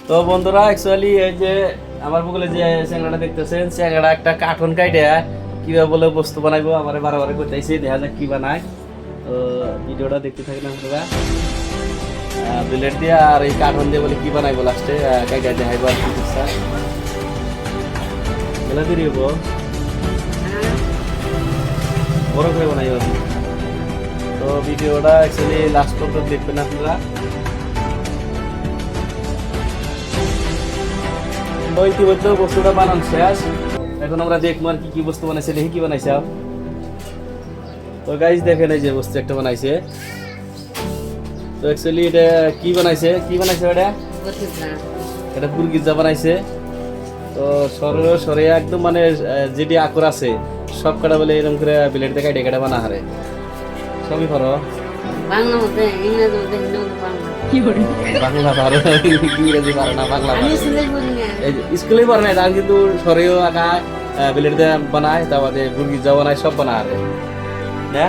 তো বন্ধুরা অ্যাকচুয়ালি এই যে আমার বগলে যে চ্যাংড়াটা দেখতেছেন, চ্যাংড়া একটা কার্টুন কাইটে কিভাবে বলে বস্তু বানাইবো আমার বারবার করতেছি, দেখা যাক কি বানায়। তো ভিডিওটা দেখতে থাকেন আপনারা। বিলেট দিয়ে আর এই কার্টুন দিয়ে বলে কি বানাইবো লাস্টে কাইটে দেখাইবো আর কি করছে মেলা দেরি হবো, বড় করে বানাইবো। তো ভিডিওটা অ্যাকচুয়ালি লাস্ট পর্যন্ত দেখবেন আপনারা। তো ইতিমধ্যে বস্তুটা বানানো শেষ, এখন আমরা দেখবো আর কি কি বস্তু বানাইছে, দেখি কি বানাইছে। তো গাইজ দেখেন এই যে বস্তু একটা বানাইছে। তো অ্যাকচুয়ালি এটা কি বানাইছে এটা এটা পুরগিজা বানাইছে। তো সরে একদম মানে যেটি আকর আছে সব কাটা বলে এরকম করে বিলেট দেখায় ডেকাটা বানা হারে সবই পারো, বাংলা মধ্যে ইংরেজি মধ্যে হিন্দি মধ্যে বাংলা বাংলা পারো, ইংরেজি পারো না, বাংলা আমি পারো। স্কুলে পড়ি না। এই যে স্কুলে পারো না, এটা কিন্তু সরেও আঁকা বিলেট দিয়ে বানায়, তারপরে পুরগিজা বানায়, সব বানা হারে না।